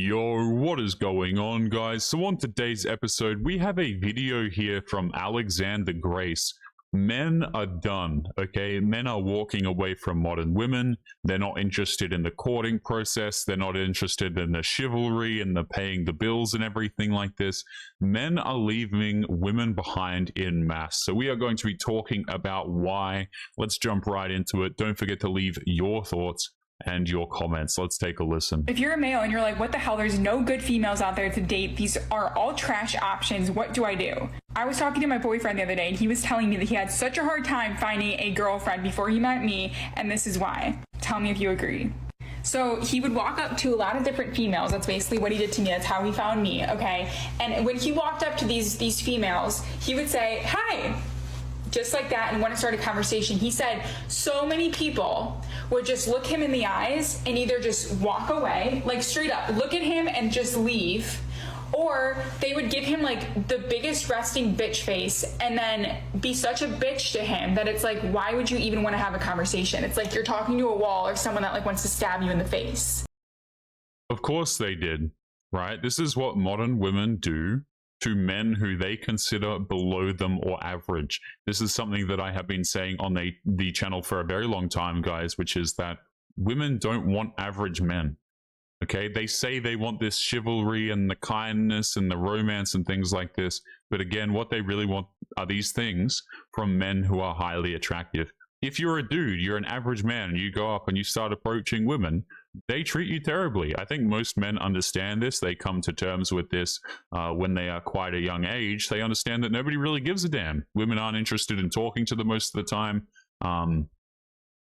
Yo, what is going on, guys? So on today's episode, we have a video here from Alexander Grace. Men are done, okay? Men are walking away from modern women. They're not interested in the courting process. They're not interested in the chivalry and the paying the bills and everything like this. Men are leaving women behind in mass. So we are going to be talking about why. Let's jump right into it. Don't forget to leave your thoughts and your comments. Let's take a listen. If you're a male and you're like, what the hell, there's no good females out there to date, these are all trash options, what do I do? I was talking to my boyfriend the other day and he was telling me that he had such a hard time finding a girlfriend before he met me, and this is why. Tell me if you agree. So he would walk up to a lot of different females. That's basically what he did to me. That's how he found me, okay? And when he walked up to these females, he would say, hi, just like that, and want to start a conversation. He said so many people would just look him in the eyes and either just walk away, like straight up, look at him and just leave, or they would give him like the biggest resting bitch face and then be such a bitch to him that it's like, why would you even want to have a conversation? It's like you're talking to a wall or someone that like wants to stab you in the face. Of course they did, right? This is what modern women do to men who they consider below them or average. This is something that I have been saying on the channel for a very long time, guys, which is that women don't want average men. Okay, they say they want this chivalry and the kindness and the romance and things like this, but again, what they really want are these things from men who are highly attractive. If you're a dude, you're an average man, and you go up and you start approaching women, they treat you terribly. I think most men understand this. They come to terms with this when they are quite a young age. They understand that nobody really gives a damn. Women aren't interested in talking to them most of the time.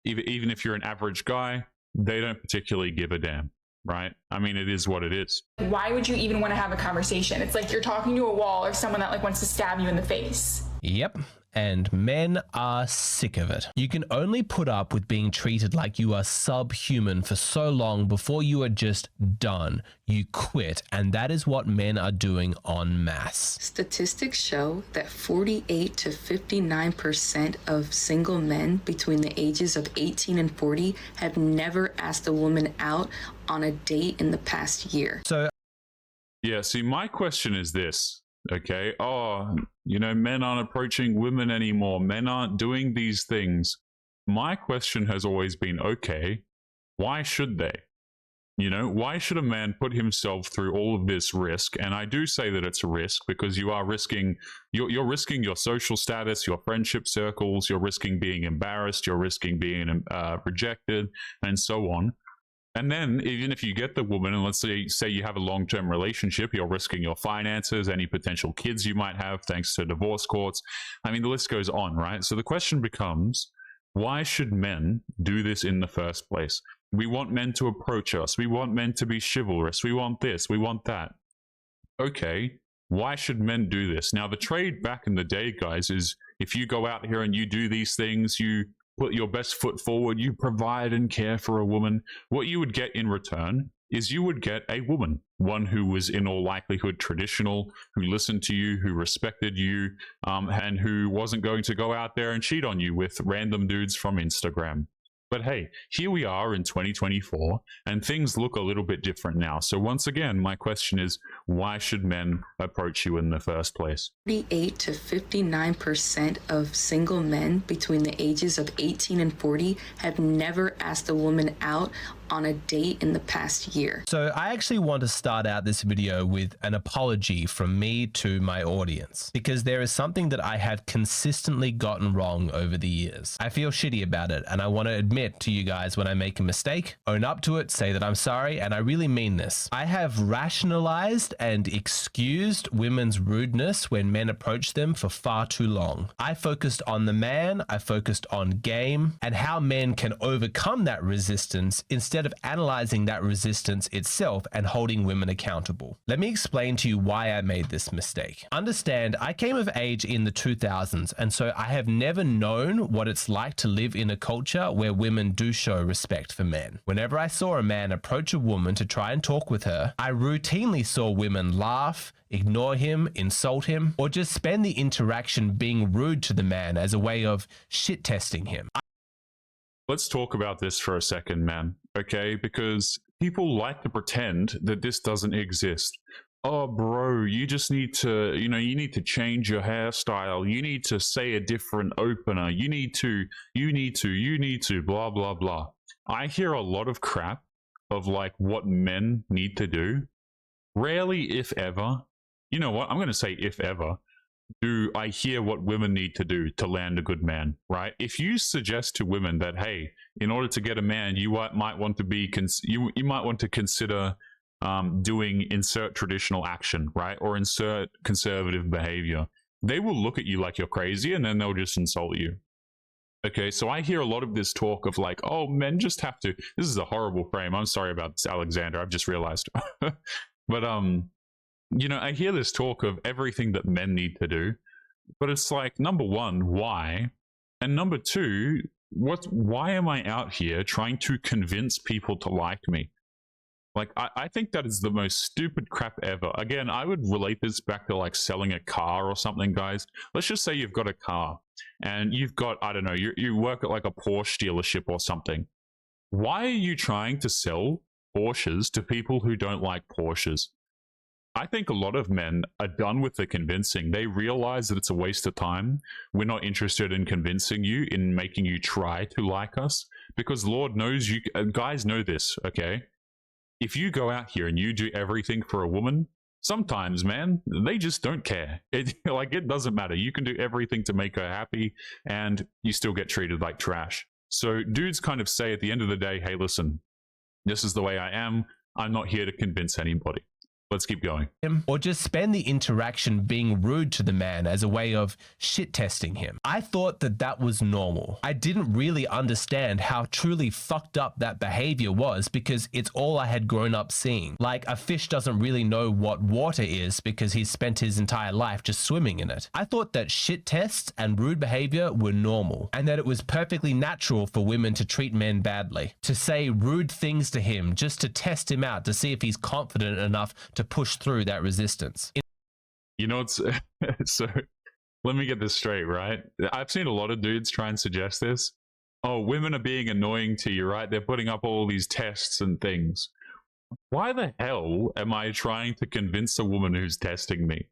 Even if you're an average guy, they don't particularly give a damn, right? I mean, it is what it is. Why would you even want to have a conversation? It's like you're talking to a wall or someone that like wants to stab you in the face. Yep. And men are sick of it. You can only put up with being treated like you are subhuman for so long before you are just done. You quit, and that is what men are doing en masse. Statistics show that 48 to 59% of single men between the ages of 18 and 40 have never asked a woman out on a date in the past year. So, yeah, see, my question is this. Okay, men aren't approaching women anymore. Men aren't doing these things. My question has always been, okay, why should they? Why should a man put himself through all of this risk? And I do say that it's a risk because you are risking, you're risking your social status, your friendship circles, you're risking being embarrassed, you're risking being rejected, and so on. And then even if you get the woman, and let's say you have a long-term relationship, you're risking your finances, any potential kids you might have thanks to divorce courts. I mean, the list goes on, right? So the question becomes, why should men do this in the first place? We want men to approach us. We want men to be chivalrous. We want this. We want that. Okay, why should men do this? Now, the trade back in the day, guys, is if you go out here and you do these things, you put your best foot forward, you provide and care for a woman, what you would get in return is you would get a woman, one who was in all likelihood traditional, who listened to you, who respected you, and who wasn't going to go out there and cheat on you with random dudes from Instagram. But hey, here we are in 2024, and things look a little bit different now. So once again, my question is, why should men approach you in the first place? 48 to 59% of single men between the ages of 18 and 40 have never asked a woman out on a date in the past year. So I actually want to start out this video with an apology from me to my audience, because there is something that I have consistently gotten wrong over the years. I feel shitty about it, and I want to admit to you guys when I make a mistake, own up to it, say that I'm sorry, and I really mean this. I have rationalized and excused women's rudeness when men approach them for far too long. I focused on the man, I focused on game, and how men can overcome that resistance instead of analyzing that resistance itself and holding women accountable. Let me explain to you why I made this mistake. Understand, I came of age in the 2000s, and so I have never known what it's like to live in a culture where women do show respect for men. Whenever I saw a man approach a woman to try and talk with her, I routinely saw women laugh, ignore him, insult him, or just spend the interaction being rude to the man as a way of shit testing him. Let's talk about this for a second, man, okay? Because people like to pretend that this doesn't exist. Oh, bro, you just need to, you need to change your hairstyle. You need to say a different opener. You need to, blah, blah, blah. I hear a lot of crap of like what men need to do. Rarely, if ever, you know what? I'm going to say if ever, do I hear what women need to do to land a good man, right? If you suggest to women that, hey, in order to get a man, you might want to be, you might want to consider doing insert traditional action, right? Or insert conservative behavior. They will look at you like you're crazy and then they'll just insult you. Okay, so I hear a lot of this talk of like, oh, men just have to, this is a horrible frame. I'm sorry about this, Alexander. I've just realized. But, I hear this talk of everything that men need to do, but it's like, number one, why? And number two, why am I out here trying to convince people to like me? Like, I think that is the most stupid crap ever. Again, I would relate this back to like selling a car or something, guys. Let's just say you've got a car and you've got, I don't know, you work at like a Porsche dealership or something. Why are you trying to sell Porsches to people who don't like Porsches? I think a lot of men are done with the convincing. They realize that it's a waste of time. We're not interested in convincing you, in making you try to like us, because Lord knows you guys know this, okay? If you go out here and you do everything for a woman, sometimes, man, they just don't care. It doesn't matter. You can do everything to make her happy and you still get treated like trash. So dudes kind of say at the end of the day, hey, listen, this is the way I am. I'm not here to convince anybody. Let's keep going. Or just spend the interaction being rude to the man as a way of shit testing him. I thought that was normal. I didn't really understand how truly fucked up that behavior was because it's all I had grown up seeing. Like a fish doesn't really know what water is because he's spent his entire life just swimming in it. I thought that shit tests and rude behavior were normal and that it was perfectly natural for women to treat men badly, to say rude things to him just to test him out to see if he's confident enough to push through that resistance. You know, it's so let me get this straight, right? I've seen a lot of dudes try and suggest this. Oh, women are being annoying to you, right? They're putting up all these tests and things. Why the hell am I trying to convince a woman who's testing me?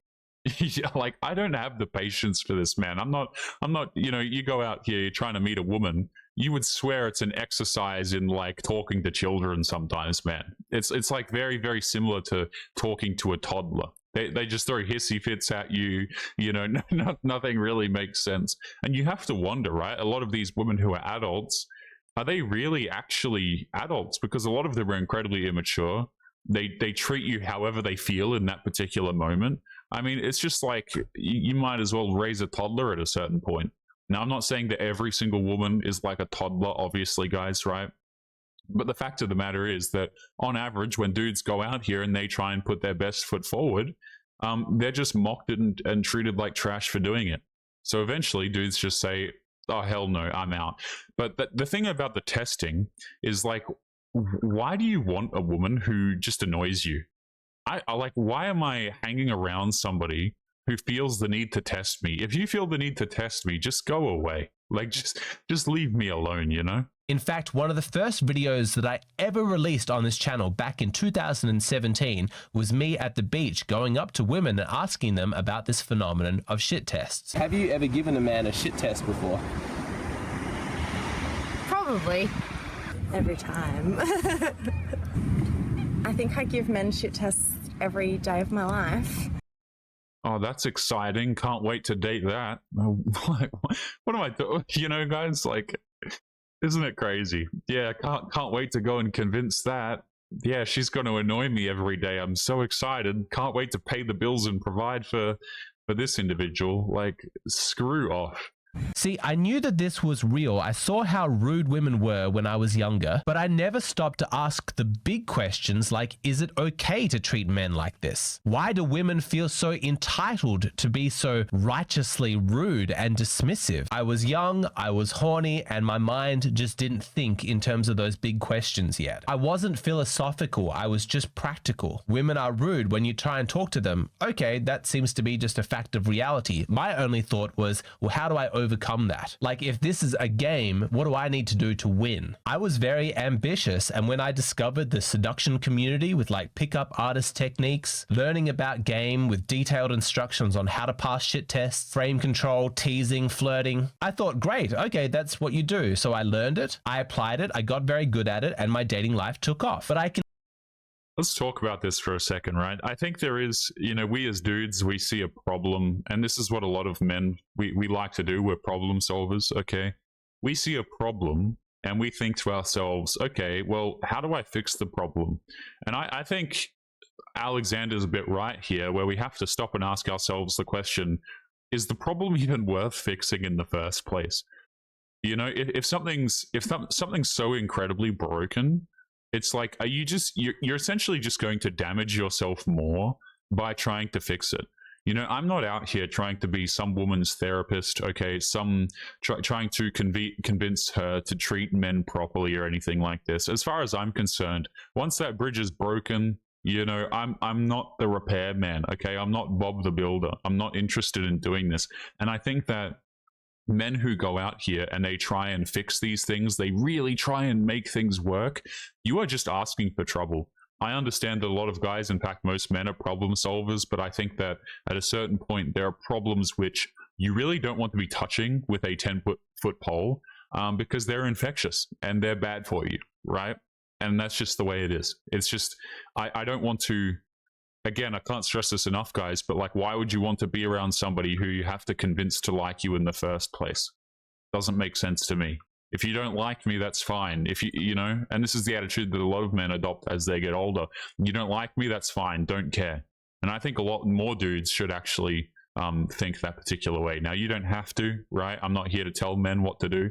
Like, I don't have the patience for this, man. I'm not, you go out here, you're trying to meet a woman, you would swear it's an exercise in like talking to children sometimes, man. It's like very, very similar to talking to a toddler. They just throw hissy fits at you, nothing really makes sense. And you have to wonder, right? A lot of these women who are adults, are they really actually adults? Because a lot of them are incredibly immature. They treat you however they feel in that particular moment. I mean, it's just like you might as well raise a toddler at a certain point. Now, I'm not saying that every single woman is like a toddler, obviously, guys, right? But the fact of the matter is that on average, when dudes go out here and they try and put their best foot forward, they're just mocked and treated like trash for doing it. So eventually dudes just say, oh, hell no, I'm out. But the thing about the testing is like, why do you want a woman who just annoys you? I like, why am I hanging around somebody who feels the need to test me? If you feel the need to test me, just go away. Like, just leave me alone, you know? In fact, one of the first videos that I ever released on this channel back in 2017 was me at the beach going up to women and asking them about this phenomenon of shit tests. Have you ever given a man a shit test before? Probably. Every time. I think I give men shit tests every day of my life. Oh, that's exciting. Can't wait to date that. What am I doing? You know, guys, like, isn't it crazy? Yeah, can't wait to go and convince that. Yeah, she's going to annoy me every day. I'm so excited. Can't wait to pay the bills and provide for this individual. Like, screw off. See, I knew that this was real. I saw how rude women were when I was younger, but I never stopped to ask the big questions like, is it okay to treat men like this? Why do women feel so entitled to be so righteously rude and dismissive? I was young, I was horny, and my mind just didn't think in terms of those big questions yet. I wasn't philosophical, I was just practical. Women are rude when you try and talk to them. Okay, that seems to be just a fact of reality. My only thought was, well, how do I overcome that? Like, if this is a game, what do I need to do to win? I was very ambitious, and when I discovered the seduction community with like pickup artist techniques, learning about game with detailed instructions on how to pass shit tests, frame control, teasing, flirting, I thought, great, okay, that's what you do. So I learned it, I applied it, I got very good at it, and my dating life took off. But I can Let's talk about this for a second, right? I think there is, you know, we as dudes, we see a problem, and this is what a lot of men, we like to do. We're problem solvers, okay? We see a problem, and we think to ourselves, okay, well, how do I fix the problem? And I think Alexander's a bit right here, where we have to stop and ask ourselves the question, is the problem even worth fixing in the first place? You know, if something's so incredibly broken, it's like, are you just, you're essentially just going to damage yourself more by trying to fix it. You know, I'm not out here trying to be some woman's therapist, okay, trying to convince her to treat men properly or anything like this. As far as I'm concerned, once that bridge is broken, you know, I'm not the repairman, okay? I'm not Bob the Builder. I'm not interested in doing this. And I think that men who go out here and they try and fix these things, they really try and make things work, you are just asking for trouble. I understand that a lot of guys, in fact, most men are problem solvers, but I think that at a certain point, there are problems which you really don't want to be touching with a 10-foot pole because they're infectious and they're bad for you, right? And that's just the way it is. It's just, I don't want to, again, I can't stress this enough, guys, but like, why would you want to be around somebody who you have to convince to like you in the first place? Doesn't make sense to me. If you don't like me, that's fine. If you know, and this is the attitude that a lot of men adopt as they get older. You don't like me, that's fine. Don't care. And I think a lot more dudes should actually think that particular way. Now, you don't have to, right? I'm not here to tell men what to do,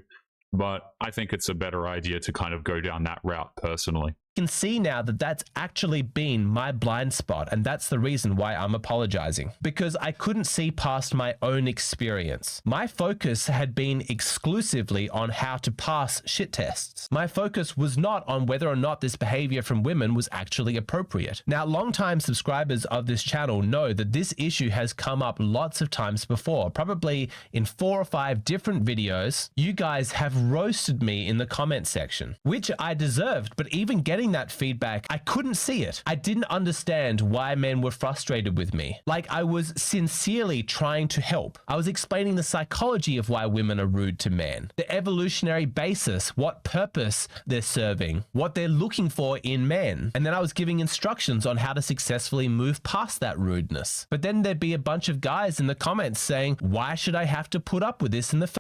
but I think it's a better idea to kind of go down that route personally. Can see now that that's actually been my blind spot, and that's the reason why I'm apologizing, because I couldn't see past my own experience. My focus had been exclusively on how to pass shit tests. My focus was not on whether or not this behavior from women was actually appropriate. Now, longtime subscribers of this channel know that this issue has come up lots of times before, probably in 4 or 5 different videos. You guys have roasted me in the comment section, which I deserved, but even getting that feedback, I couldn't see it. I didn't understand why men were frustrated with me. Like, I was sincerely trying to help. I was explaining the psychology of why women are rude to men, the evolutionary basis, what purpose they're serving, what they're looking for in men. And then I was giving instructions on how to successfully move past that rudeness. But then there'd be a bunch of guys in the comments saying, why should I have to put up with this in the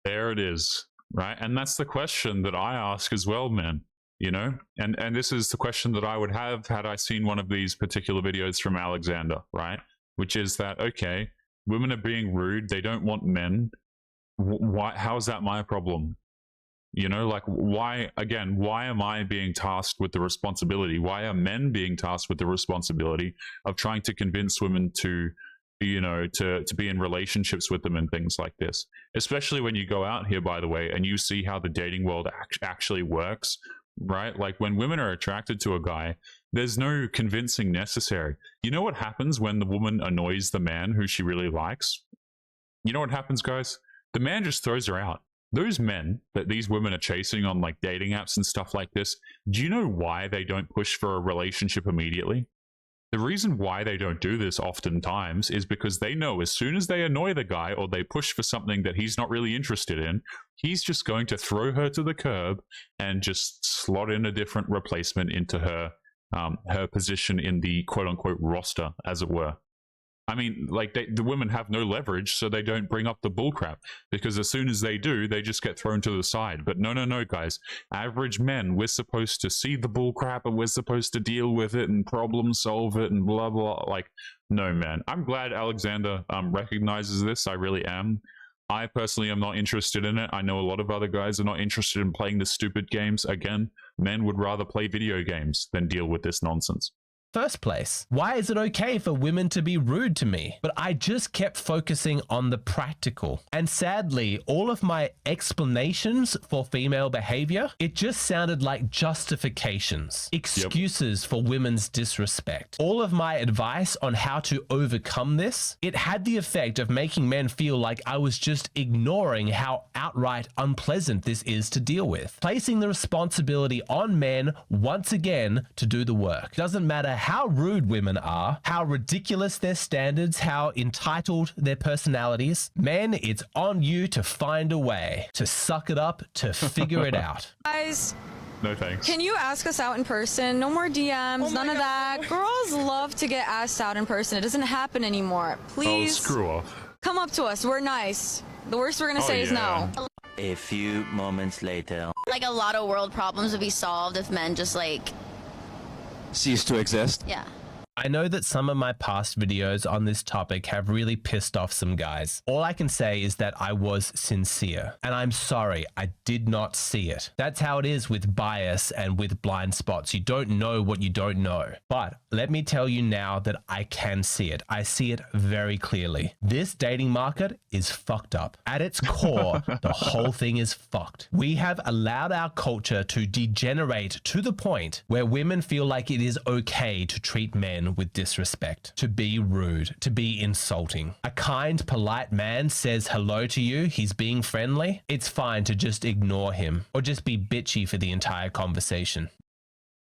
There it is, right? And that's the question that I ask as well, man. You know, and this is the question that I would have had I seen one of these particular videos from Alexander, right? Which is that, okay, women are being rude, they don't want men. Why? How is that my problem? You know, like, why, again, why am I being tasked with the responsibility? Why are men being tasked with the responsibility of trying to convince women to, you know, to be in relationships with them and things like this? Especially when you go out here, by the way, and you see how the dating world actually works. Right? Like, when women are attracted to a guy, there's no convincing necessary. You know what happens when the woman annoys the man who she really likes? You know what happens, guys? The man just throws her out. Those men that these women are chasing on like dating apps and stuff like this, do you know why they don't push for a relationship immediately? The reason why they don't do this oftentimes is because they know as soon as they annoy the guy or they push for something that he's not really interested in, he's just going to throw her to the curb and just slot in a different replacement into her her position in the quote-unquote roster, as it were. I mean, like, the women have no leverage, so they don't bring up the bullcrap, because as soon as they do, they just get thrown to the side. But no, guys. Average men, we're supposed to see the bullcrap, and we're supposed to deal with it and problem solve it and blah, blah. Like, no, man. I'm glad Alexander recognizes this. I really am. I personally am not interested in it. I know a lot of other guys are not interested in playing the stupid games. Again, men would rather play video games than deal with this nonsense. first place? Why is it okay for women to be rude to me? But I just kept focusing on the practical. And sadly, all of my explanations for female behavior, it just sounded like justifications, excuses for women's disrespect. All of my advice on how to overcome this, it had the effect of making men feel like I was just ignoring how outright unpleasant this is to deal with. Placing the responsibility on men once again to do the work. Doesn't matter how rude women are, how ridiculous their standards, how entitled their personalities. Men, it's on you to find a way, to suck it up, to figure it out. Guys, No thanks. can you ask us out in person? No more DMs, none of that. Girls love to get asked out in person. It doesn't happen anymore. Please screw off. come up to us. We're nice. The worst we're gonna say is no. A few moments later. Like a lot of world problems would be solved if men just like, Cease to exist. yeah. I know that some of my past videos on this topic have really pissed off some guys. All I can say is that I was sincere, and I'm sorry, I did not see it. That's how it is with bias and with blind spots. You don't know what you don't know. But let me tell you now that I can see it. I see it very clearly. This dating market is fucked up. At its core, the whole thing is fucked. We have allowed our culture to degenerate to the point where women feel like it is okay to treat men with disrespect, to be rude, to be insulting. A kind, polite man says hello to you, he's being friendly. It's fine to just ignore him or just be bitchy for the entire conversation.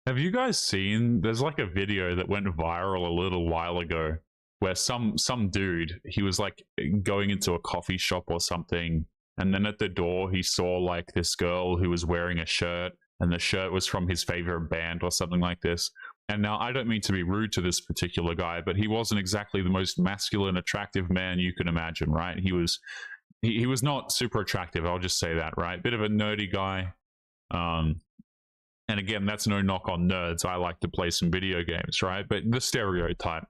Have you guys seen, there's like a video that went viral a little while ago where some dude, he was like going into a coffee shop or something, and then at the door he saw like this girl who was wearing a shirt, and the shirt was from his favorite band or something like this. And now I don't mean to be rude to this particular guy, but he wasn't exactly the most masculine, attractive man you can imagine, right? He was not super attractive, I'll just say that, right? Bit of a nerdy guy. And again, that's no knock on nerds. I like to play some video games, right? But the stereotype.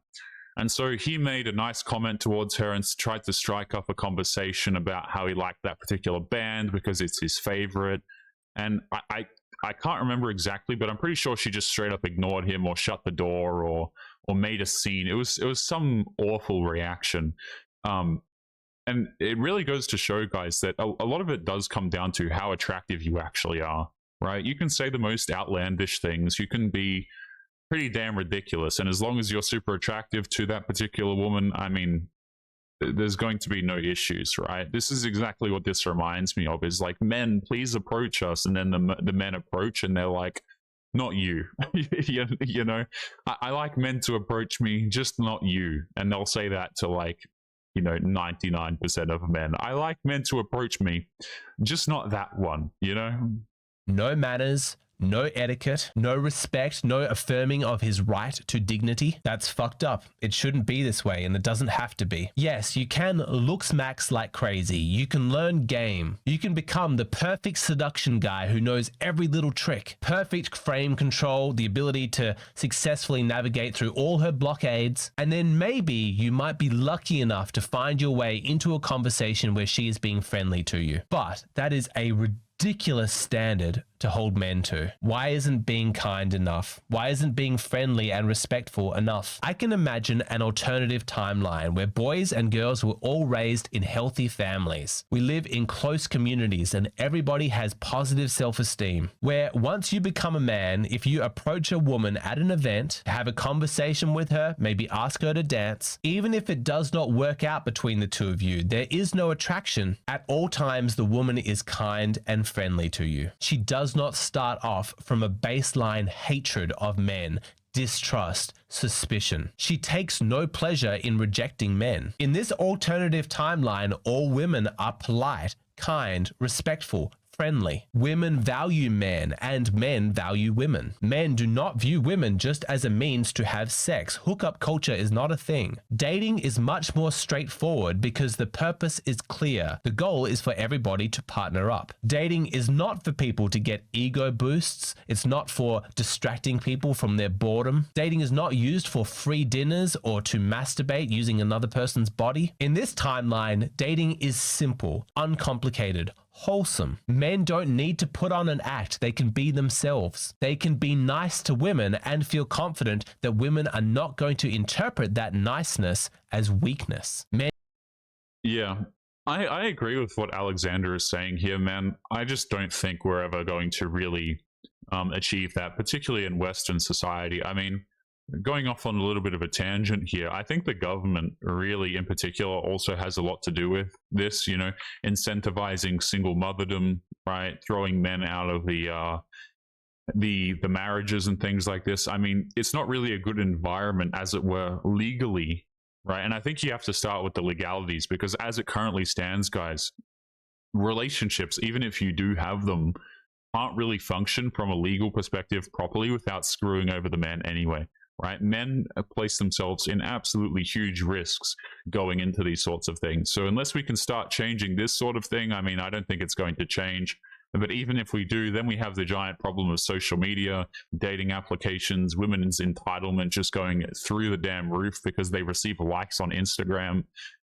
And so he made a nice comment towards her and tried to strike up a conversation about how he liked that particular band because it's his favorite. And I can't remember exactly, but I'm pretty sure she just straight up ignored him or shut the door or made a scene. It was some awful reaction. And it really goes to show, guys, that a lot of it does come down to how attractive you actually are, right? You can say the most outlandish things. You can be pretty damn ridiculous. And as long as you're super attractive to that particular woman, I mean, there's going to be no issues, right? This is exactly what this reminds me of, is like, men, please approach us. And then the men approach and they're like, not you. you know, I like men to approach me, just not you. And they'll say that to like, 99% of men. I like men to approach me, just not that one, No manners, no etiquette, no respect, no affirming of his right to dignity. That's fucked up. It shouldn't be this way, and it doesn't have to be. Yes, you can look smacks like crazy. You can learn game. You can become the perfect seduction guy who knows every little trick. Perfect frame control, the ability to successfully navigate through all her blockades. And then maybe you might be lucky enough to find your way into a conversation where she is being friendly to you. But that is a ridiculous standard to hold men to. Why isn't being kind enough? Why isn't being friendly and respectful enough? I can imagine an alternative timeline where boys and girls were all raised in healthy families. We live in close communities and everybody has positive self-esteem, where once you become a man, if you approach a woman at an event, have a conversation with her, maybe ask her to dance, even if it does not work out between the two of you, there is no attraction. At all times, the woman is kind and friendly to you. She does not start off from a baseline hatred of men, distrust, suspicion. She takes no pleasure in rejecting men. In this alternative timeline, all women are polite, kind, respectful, friendly. Women value men and men value women. Men do not view women just as a means to have sex. Hookup culture is not a thing. Dating is much more straightforward because the purpose is clear. The goal is for everybody to partner up. Dating is not for people to get ego boosts. It's not for distracting people from their boredom. Dating is not used for free dinners or to masturbate using another person's body. In this timeline, dating is simple, uncomplicated, wholesome. Men don't need to put on an act. They can be themselves. They can be nice to women and feel confident that women are not going to interpret that niceness as weakness. Men Yeah, I agree with what Alexander is saying here, man. I just don't think we're ever going to really achieve that, particularly in Western society. I mean, going off on a little bit of a tangent here, I think the government really in particular also has a lot to do with this, you know, incentivizing single motherdom, right? Throwing men out of the marriages and things like this. I mean, it's not really a good environment, as it were, legally, right? And I think you have to start with the legalities, because as it currently stands, guys, relationships, even if you do have them, can't really function from a legal perspective properly without screwing over the men anyway, right? Men place themselves in absolutely huge risks going into these sorts of things. So unless we can start changing this sort of thing, I mean, I don't think it's going to change. But even if we do, then we have the giant problem of social media, dating applications, women's entitlement just going through the damn roof because they receive likes on Instagram.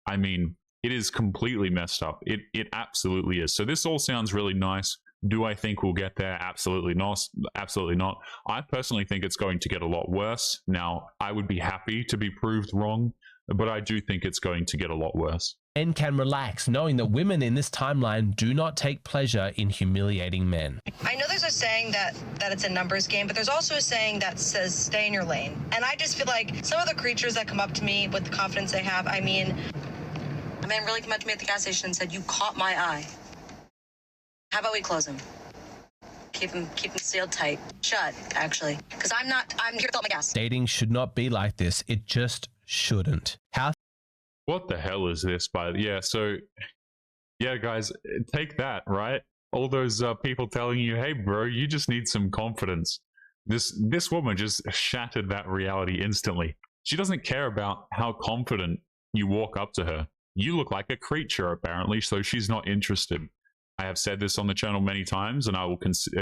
I mean, it is completely messed up. It absolutely is. So this all sounds really nice. Do I think we'll get there? Absolutely not. Absolutely not. I personally think it's going to get a lot worse. Now, I would be happy to be proved wrong, but I do think it's going to get a lot worse. Men can relax knowing that women in this timeline do not take pleasure in humiliating men. I know there's a saying that it's a numbers game, but there's also a saying that says stay in your lane. And I just feel like some of the creatures that come up to me with the confidence they have, I mean, a man really came up to me at the gas station and said, "You caught my eye. How about we close him? Keep him sealed tight. Shut, actually. Because I'm here to fill up my gas." Dating should not be like this. It just shouldn't. What the hell is this? So guys, take that, right? All those people telling you, hey bro, you just need some confidence. This woman just shattered that reality instantly. She doesn't care about how confident you walk up to her. You look like a creature, apparently, so she's not interested. I have said this on the channel many times, and I will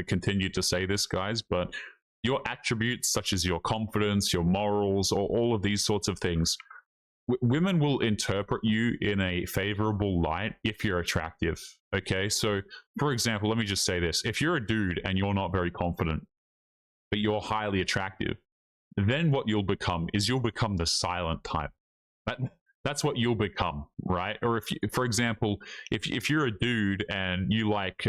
continue to say this, guys, but your attributes, such as your confidence, your morals, or all of these sorts of things, women will interpret you in a favorable light if you're attractive, okay? So, for example, let me just say this. If you're a dude and you're not very confident, but you're highly attractive, then what you'll become is you'll become the silent type. That's what you'll become, right? Or if, for example, if you're a dude and you like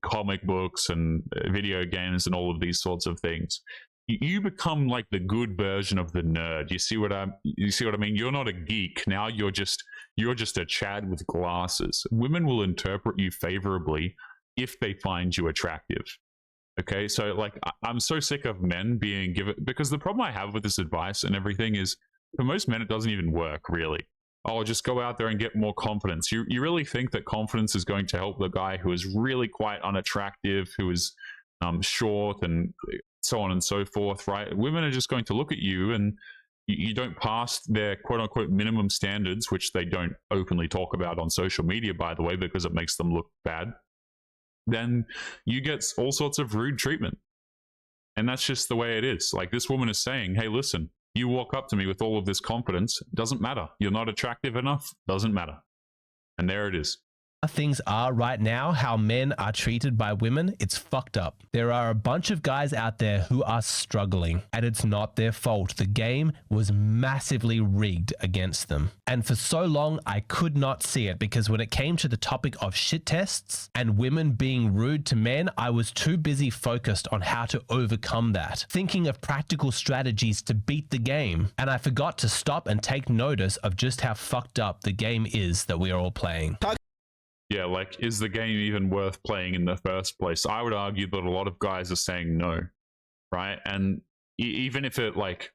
comic books and video games and all of these sorts of things, you become like the good version of the nerd. You see what I mean? You're not a geek now. You're just a Chad with glasses. Women will interpret you favorably if they find you attractive. Okay, so like I'm so sick of men being given, because the problem I have with this advice and everything is, for most men, it doesn't even work, really. Oh, just go out there and get more confidence. You really think that confidence is going to help the guy who is really quite unattractive, who is short and so on and so forth, right? Women are just going to look at you, and you don't pass their quote-unquote minimum standards, which they don't openly talk about on social media, by the way, because it makes them look bad. Then you get all sorts of rude treatment. And that's just the way it is. Like, this woman is saying, hey, listen, you walk up to me with all of this confidence, doesn't matter. You're not attractive enough, doesn't matter. And there it is. Things are right now, how men are treated by women, it's fucked up. There are a bunch of guys out there who are struggling, and it's not their fault. The game was massively rigged against them. And for so long, I could not see it, because when it came to the topic of shit tests and women being rude to men, I was too busy focused on how to overcome that, thinking of practical strategies to beat the game, and I forgot to stop and take notice of just how fucked up the game is that we are all playing. Yeah, like, is the game even worth playing in the first place? I would argue that a lot of guys are saying no, right? And even if it, like,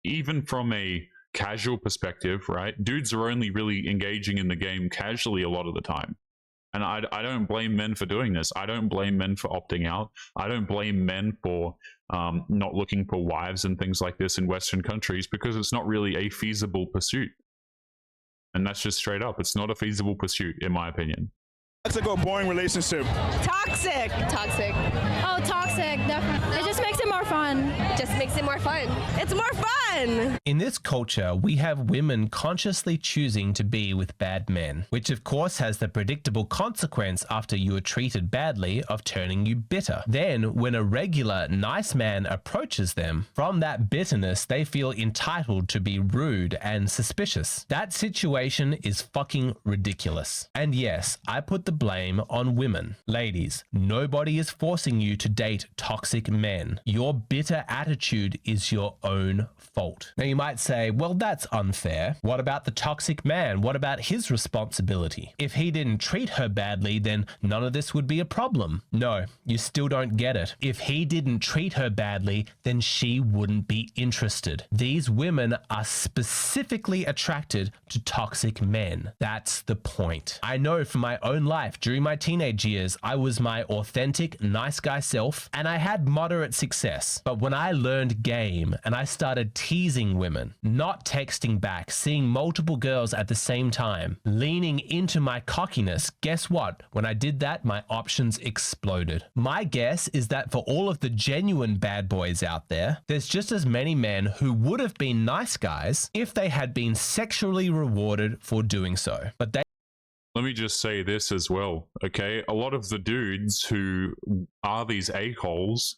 even from a casual perspective, right, dudes are only really engaging in the game casually a lot of the time. And I don't blame men for doing this. I don't blame men for opting out. I don't blame men for not looking for wives and things like this in Western countries, because it's not really a feasible pursuit. And that's just straight up. It's not a feasible pursuit, in my opinion. Toxic or boring relationship? Toxic. Toxic. Oh, toxic, definitely. It just makes it more fun. Just makes it more fun. It's more fun. In this culture, we have women consciously choosing to be with bad men, which of course has the predictable consequence after you are treated badly of turning you bitter. Then, when a regular, nice man approaches them, from that bitterness, they feel entitled to be rude and suspicious. That situation is fucking ridiculous. And yes, I put the blame on women. Ladies, nobody is forcing you to date toxic men. Your bitter attitude is your own fault. Now you might say, well, that's unfair. What about the toxic man? What about his responsibility? If he didn't treat her badly, then none of this would be a problem. No, you still don't get it. If he didn't treat her badly, then she wouldn't be interested. These women are specifically attracted to toxic men. That's the point. I know from my own life, during my teenage years, I was my authentic, nice guy self, and I had moderate success. But when I learned game and I started teasing women, not texting back, seeing multiple girls at the same time, leaning into my cockiness, guess what? When I did that, my options exploded. My guess is that for all of the genuine bad boys out there, there's just as many men who would have been nice guys if they had been sexually rewarded for doing so. But they Let me just say this as well, okay? A lot of the dudes who are these a-holes,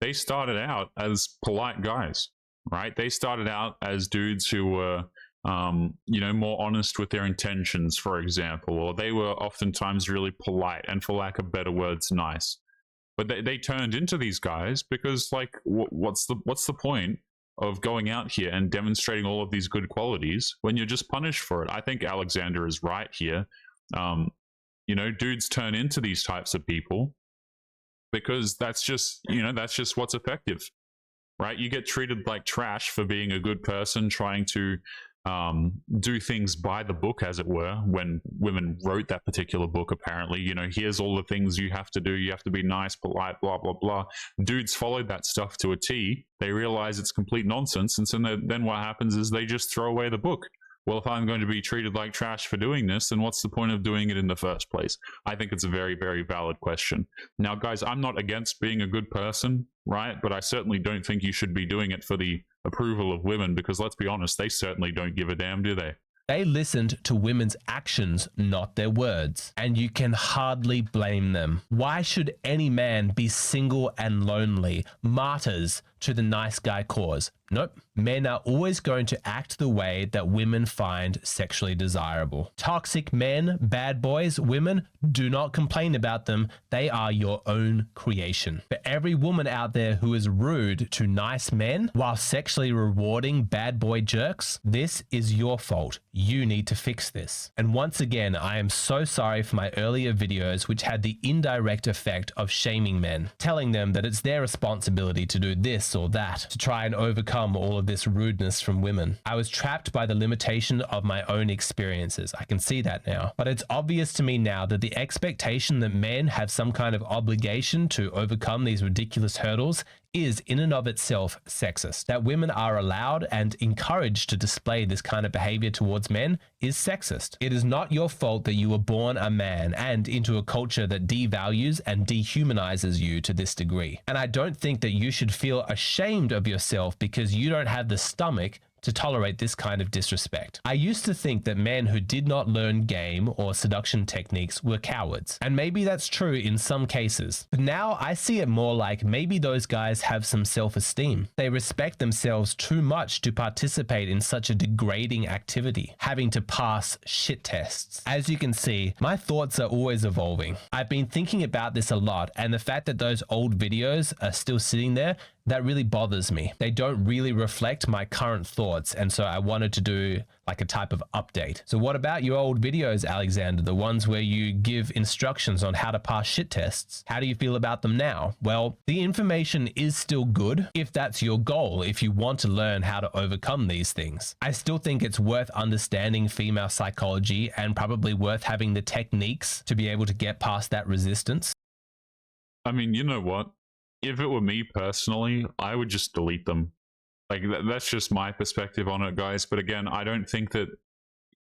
they started out as polite guys, right? They started out as dudes who were, you know, more honest with their intentions, for example, or they were oftentimes really polite and, for lack of better words, nice. But they turned into these guys because, like, what's the point of going out here and demonstrating all of these good qualities when you're just punished for it? I think Alexander is right here. You know, dudes turn into these types of people because that's just, you know, that's just what's effective, right? You get treated like trash for being a good person, trying to do things by the book, as it were, when women wrote that particular book. Apparently, you know, here's all the things you have to do. You have to be nice, polite, blah, blah, blah. Dudes followed that stuff to a T. They realize it's complete nonsense. And so then what happens is they just throw away the book. Well, if I'm going to be treated like trash for doing this, then what's the point of doing it in the first place? I think it's a very, very valid question. Now, guys, I'm not against being a good person, right? But I certainly don't think you should be doing it for the approval of women, because let's be honest, they certainly don't give a damn, do they? They listened to women's actions, not their words, and you can hardly blame them. Why should any man be single and lonely, martyrs to the nice guy cause? Nope. Men are always going to act the way that women find sexually desirable. Toxic men, bad boys, women, do not complain about them. They are your own creation. For every woman out there who is rude to nice men while sexually rewarding bad boy jerks, this is your fault. You need to fix this. And once again, I am so sorry for my earlier videos which had the indirect effect of shaming men, telling them that it's their responsibility to do this or that, to try and overcome all of this rudeness from women. I was trapped by the limitation of my own experiences. I can see that now. But it's obvious to me now that the expectation that men have some kind of obligation to overcome these ridiculous hurdles is in and of itself sexist. That women are allowed and encouraged to display this kind of behavior towards men is sexist. It is not your fault that you were born a man and into a culture that devalues and dehumanizes you to this degree. And I don't think that you should feel ashamed of yourself because you don't have the stomach to tolerate this kind of disrespect. I used to think that men who did not learn game or seduction techniques were cowards, and maybe that's true in some cases. But now I see it more like maybe those guys have some self-esteem. They respect themselves too much to participate in such a degrading activity, having to pass shit tests. As you can see, my thoughts are always evolving. I've been thinking about this a lot, and the fact that those old videos are still sitting there, that really bothers me. They don't really reflect my current thoughts, and so I wanted to do like a type of update. So what about your old videos, Alexander? The ones where you give instructions on how to pass shit tests? How do you feel about them now? Well, the information is still good if that's your goal, if you want to learn how to overcome these things. I still think it's worth understanding female psychology and probably worth having the techniques to be able to get past that resistance. I mean, you know what? If it were me personally, I would just delete them. Like, that's just my perspective on it, guys. But again, I don't think that...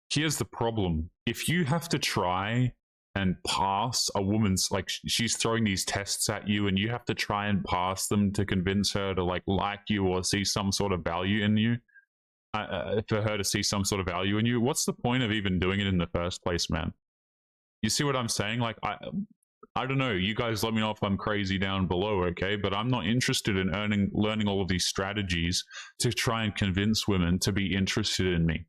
Here's the problem. If you have to try and pass a woman's, like, she's throwing these tests at you and you have to try and pass them to convince her to like you or see some sort of value in you, for her to see some sort of value in you. What's the point of even doing it in the first place, man? You see what I'm saying? Like, I don't know. You guys let me know if I'm crazy down below, okay? But I'm not interested in learning all of these strategies to try and convince women to be interested in me.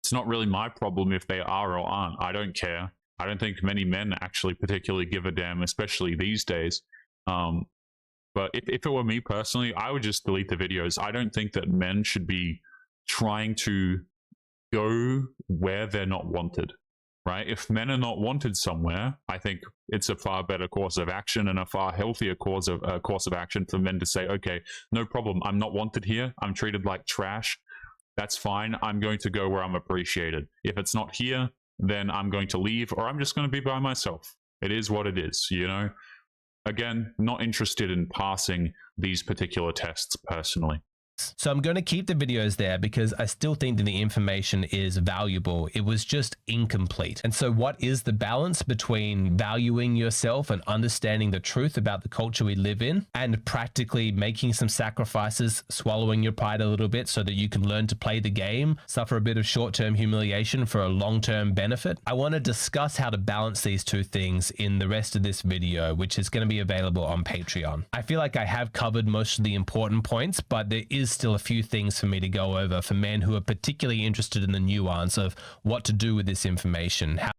It's not really my problem if they are or aren't. I don't care. I don't think many men actually particularly give a damn, especially these days. But if it were me personally, I would just delete the videos. I don't think that men should be trying to go where they're not wanted. Right? If men are not wanted somewhere, I think it's a far better course of action and a far healthier course of action for men to say, okay, no problem. I'm not wanted here. I'm treated like trash. That's fine. I'm going to go where I'm appreciated. If it's not here, then I'm going to leave, or I'm just going to be by myself. It is what it is, you know? Again, not interested in passing these particular tests personally. So I'm going to keep the videos there because I still think that the information is valuable. It was just incomplete. And so what is the balance between valuing yourself and understanding the truth about the culture we live in and practically making some sacrifices, swallowing your pride a little bit so that you can learn to play the game, suffer a bit of short-term humiliation for a long-term benefit? I want to discuss how to balance these two things in the rest of this video, which is going to be available on Patreon. I feel like I have covered most of the important points, but there is still a few things for me to go over for men who are particularly interested in the nuance of what to do with this information. I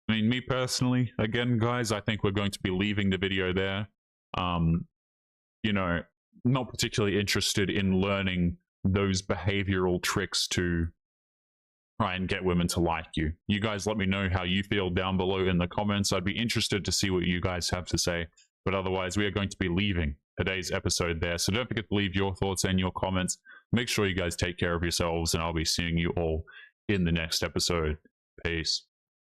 mean, me personally, again, guys, I think we're going to be leaving the video there. You know, not particularly interested in learning those behavioral tricks to try and get women to like you. You guys let me know how you feel down below in the comments. I'd be interested to see what you guys have to say. But otherwise, we are going to be leaving today's episode there. So don't forget to leave your thoughts and your comments. Make sure you guys take care of yourselves, and I'll be seeing you all in the next episode. Peace.